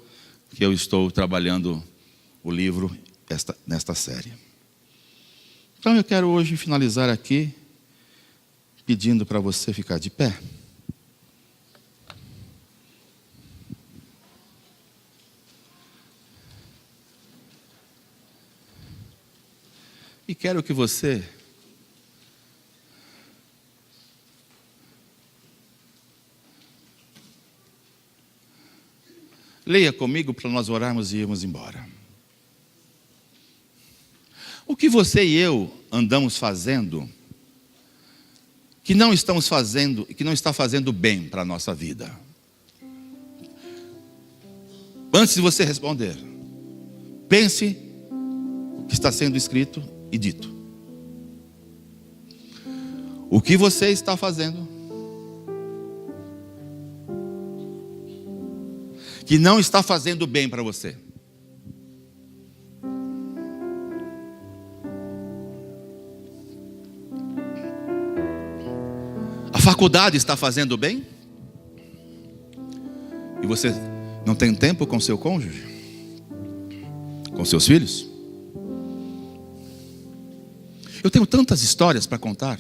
que eu estou trabalhando o livro nesta série. Então eu quero hoje finalizar aqui, pedindo para você ficar de pé. E quero que você leia comigo para nós orarmos e irmos embora. O que você e eu andamos fazendo, que não estamos fazendo, que não está fazendo bem para a nossa vida? Antes de você responder, pense o que está sendo escrito e dito. O que você está fazendo que não está fazendo bem para você? A faculdade está fazendo bem? E você não tem tempo com seu cônjuge? Com seus filhos? Eu tenho tantas histórias para contar.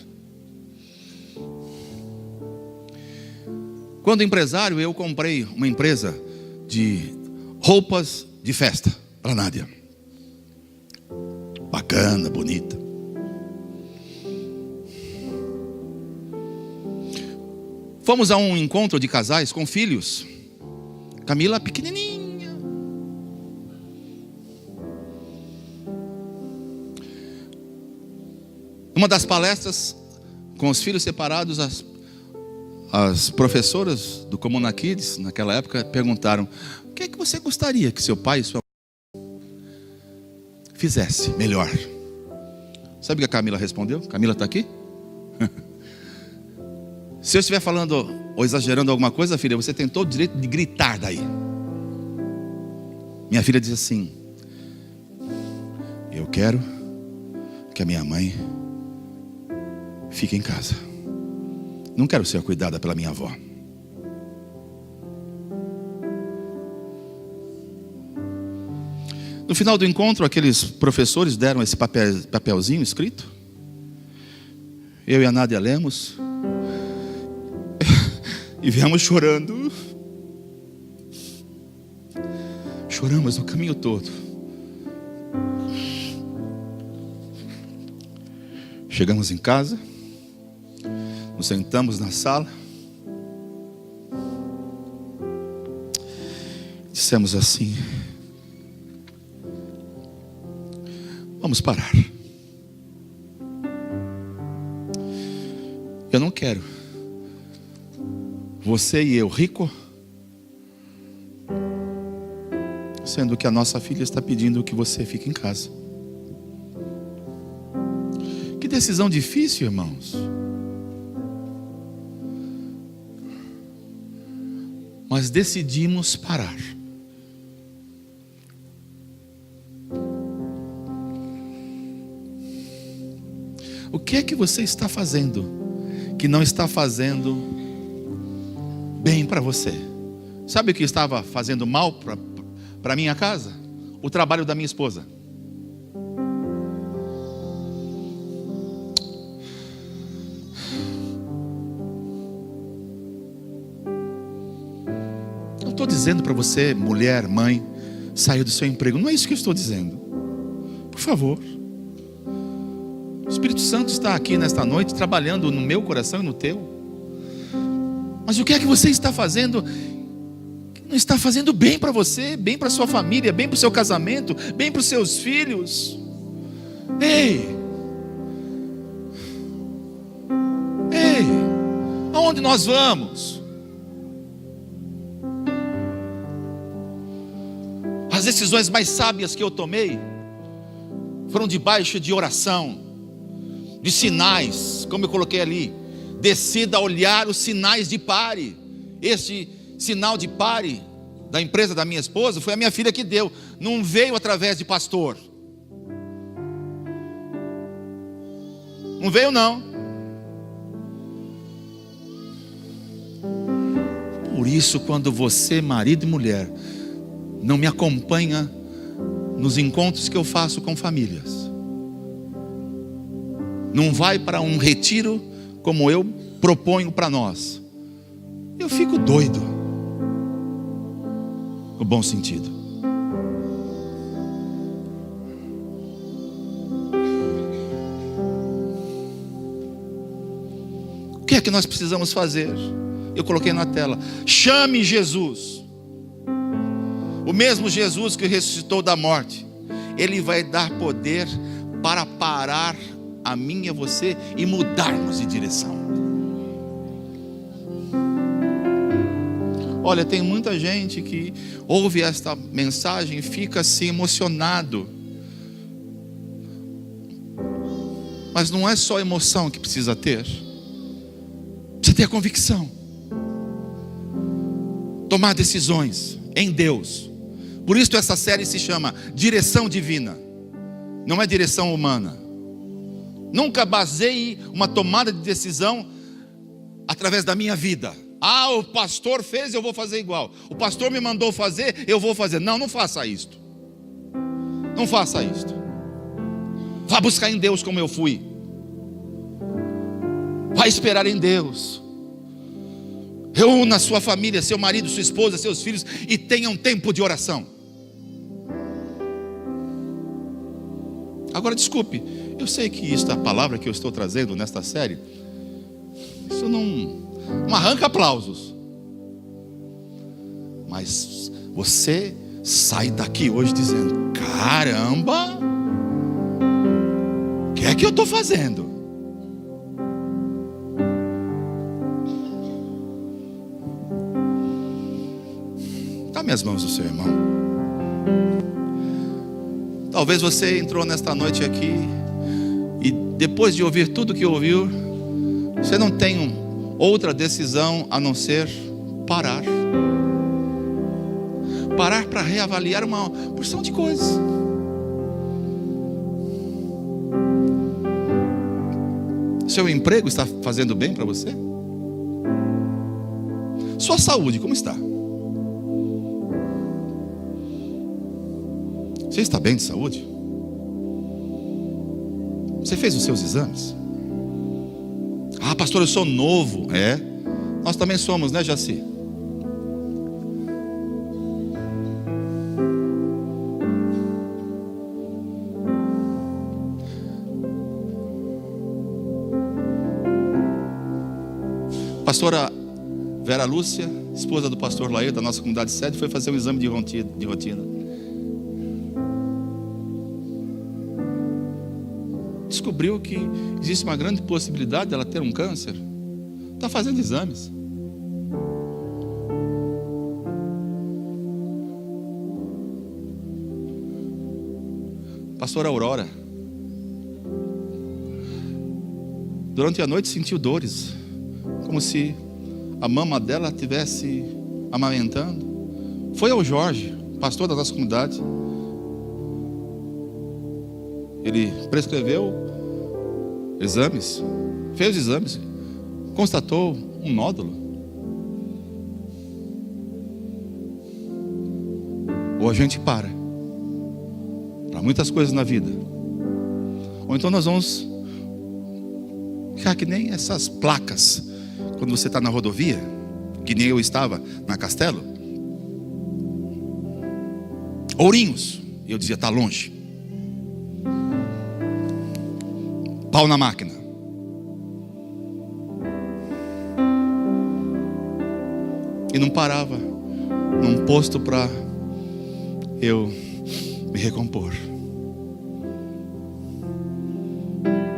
Quando empresário, eu comprei uma empresa de roupas de festa para Nádia. Bacana, bonita. Fomos a um encontro de casais com filhos. Camila pequenininha. Uma das palestras com os filhos separados, as professoras do Comuna Kids, naquela época, perguntaram: o que é que você gostaria que seu pai e sua mãe fizesse melhor? Sabe o que a Camila respondeu? Camila está aqui? Se eu estiver falando ou exagerando alguma coisa, filha, você tem todo o direito de gritar daí. Minha filha diz assim: eu quero que a minha mãe fique em casa. Não quero ser cuidada pela minha avó. No final do encontro, aqueles professores deram esse papelzinho escrito. Eu e a Nádia lemos. E viemos chorando. Choramos o caminho todo. Chegamos em casa. Nos sentamos na sala. Dissemos assim: vamos parar. Eu não quero você e eu rico, sendo que a nossa filha está pedindo que você fique em casa. Que decisão difícil, irmãos. Mas decidimos parar. O que é que você está fazendo que não está fazendo bem para você? Sabe o que estava fazendo mal para minha casa? O trabalho da minha esposa. Não estou dizendo para você, mulher, mãe, saia do seu emprego. Não é isso que eu estou dizendo. Por favor. O Espírito Santo está aqui nesta noite trabalhando no meu coração e no teu. Mas o que é que você está fazendo que não está fazendo bem para você, bem para sua família, bem para o seu casamento, bem para os seus filhos? Ei, aonde nós vamos? As decisões mais sábias que eu tomei foram debaixo de oração, de sinais, como eu coloquei ali. Decida olhar os sinais de pare. Este sinal de pare da empresa da minha esposa foi a minha filha que deu. Não veio através de pastor. Não veio não. Por isso, quando você, marido e mulher, não me acompanha nos encontros que eu faço com famílias, não vai para um retiro como eu proponho para nós, eu fico doido, no bom sentido. O que é que nós precisamos fazer? Eu coloquei na tela: chame Jesus. O mesmo Jesus que ressuscitou da morte, Ele vai dar poder para parar a mim e a você e mudarmos de direção. Olha, tem muita gente que ouve esta mensagem e fica assim emocionado. Mas não é só emoção que precisa ter. Precisa ter a convicção. Tomar decisões em Deus. Por isso essa série se chama Direção Divina. Não é direção humana. Nunca baseie uma tomada de decisão através da minha vida. Ah, o pastor fez, eu vou fazer igual. O pastor me mandou fazer, eu vou fazer. Não, não faça isto. Não faça isto. Vá buscar em Deus como eu fui. Vá esperar em Deus. Reúna a sua família, seu marido, sua esposa, seus filhos e tenha um tempo de oração. Agora desculpe, eu sei que esta palavra que eu estou trazendo nesta série, isso não arranca aplausos. Mas você sai daqui hoje dizendo: caramba, o que é que eu estou fazendo? Dá minhas mãos do seu irmão. Talvez você entrou nesta noite aqui e depois de ouvir tudo que ouviu, você não tem outra decisão a não ser parar. Parar para reavaliar uma porção de coisas. Seu emprego está fazendo bem para você? Sua saúde, como está? Você está bem de saúde? Você fez os seus exames? Ah, pastor, eu sou novo. É, nós também somos, né, Jaci? Pastora Vera Lúcia, esposa do pastor Laê, da nossa comunidade sede, foi fazer um exame de rotina. Descobriu que existe uma grande possibilidade dela ter um câncer. Está fazendo exames. Pastora Aurora, durante a noite sentiu dores, como se a mama dela estivesse amamentando. Foi ao Jorge, pastor da nossa comunidade. Ele prescreveu exames, fez exames, constatou um nódulo. Ou a gente para muitas coisas na vida, ou então nós vamos ficar que nem essas placas quando você está na rodovia, que nem eu estava na Castelo. Ourinhos, e eu dizia, está longe. Pau na máquina. E não parava num posto para eu me recompor.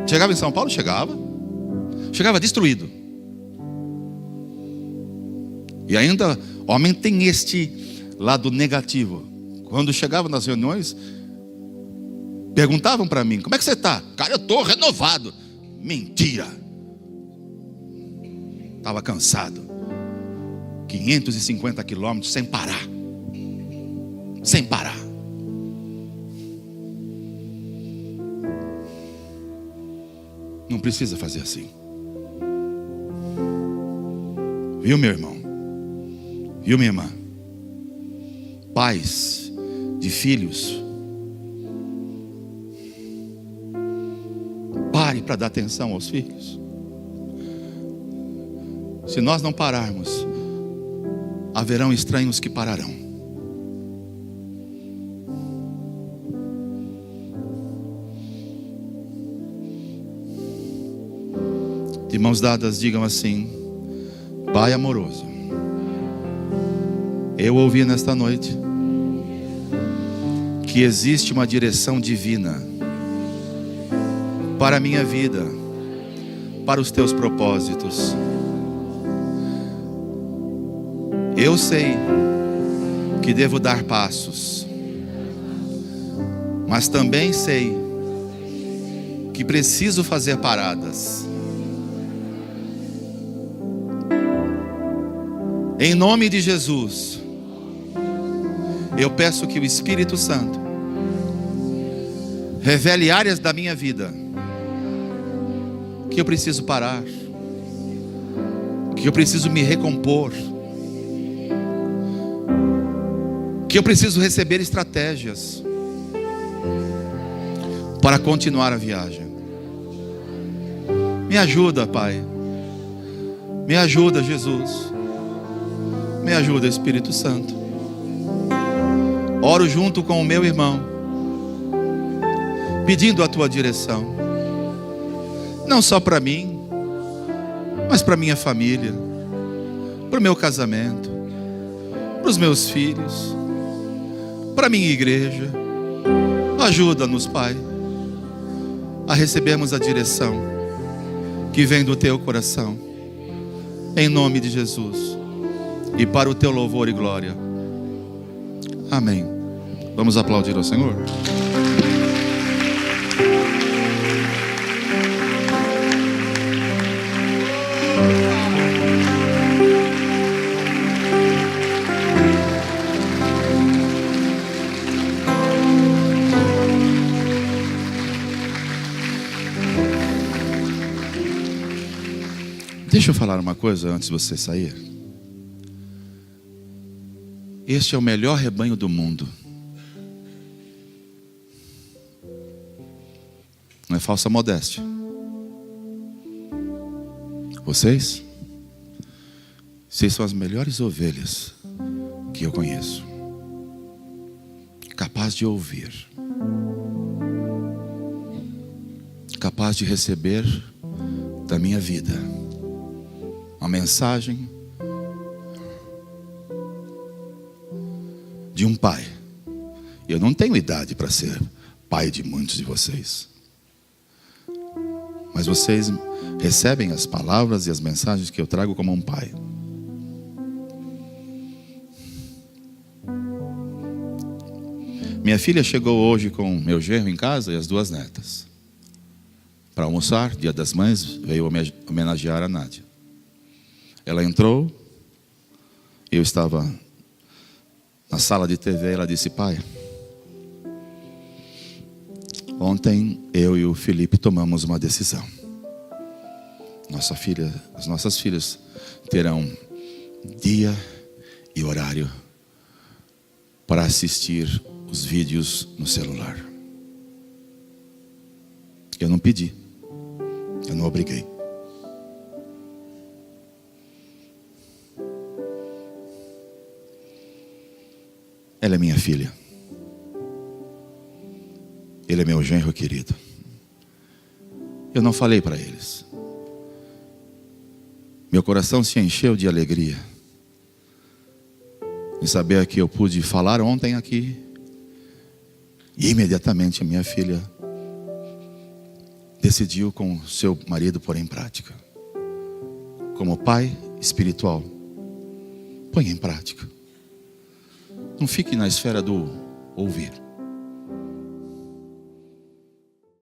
Chegava em São Paulo? Chegava destruído. E ainda, homem tem este lado negativo. Quando chegava nas reuniões, perguntavam para mim, como é que você está? Cara, eu estou renovado. Mentira. Estava cansado. 550 quilômetros sem parar. Sem parar. Não precisa fazer assim. Viu, meu irmão? Viu, minha irmã? Pais de filhos, pare para dar atenção aos filhos. Se nós não pararmos, haverão estranhos que pararão. De mãos dadas, digam assim: Pai amoroso, eu ouvi nesta noite que existe uma direção divina para a minha vida, para os teus propósitos. Eu sei que devo dar passos, mas também sei que preciso fazer paradas. Em nome de Jesus, eu peço que o Espírito Santo revele áreas da minha vida que eu preciso parar, que eu preciso me recompor, que eu preciso receber estratégias para continuar a viagem. Me ajuda, Pai. Me ajuda, Jesus. Me ajuda, Espírito Santo. Oro junto com o meu irmão, pedindo a tua direção, não só para mim, mas para minha família, para o meu casamento, para os meus filhos, para a minha igreja. Ajuda-nos, Pai, a recebermos a direção que vem do teu coração, em nome de Jesus, e para o teu louvor e glória. Amém. Vamos aplaudir ao Senhor. Deixa eu falar uma coisa antes de você sair. Este é o melhor rebanho do mundo. Não é falsa modéstia. Vocês são as melhores ovelhas que eu conheço. Capaz de ouvir. Capaz de receber da minha vida uma mensagem de um pai. Eu não tenho idade para ser pai de muitos de vocês. Mas vocês recebem as palavras e as mensagens que eu trago como um pai. Minha filha chegou hoje com meu genro em casa e as 2 netas. Para almoçar, Dia das Mães, veio homenagear a Nádia. Ela entrou, eu estava na sala de TV, ela disse: pai, ontem eu e o Felipe tomamos uma decisão. As nossas filhas terão dia e horário para assistir os vídeos no celular. Eu não pedi, eu não obriguei. Ela é minha filha. Ele é meu genro querido. Eu não falei para eles. Meu coração se encheu de alegria em saber que eu pude falar ontem aqui. E imediatamente a minha filha decidiu com seu marido pôr em prática. Como pai espiritual, põe em prática. Não fique na esfera do ouvir.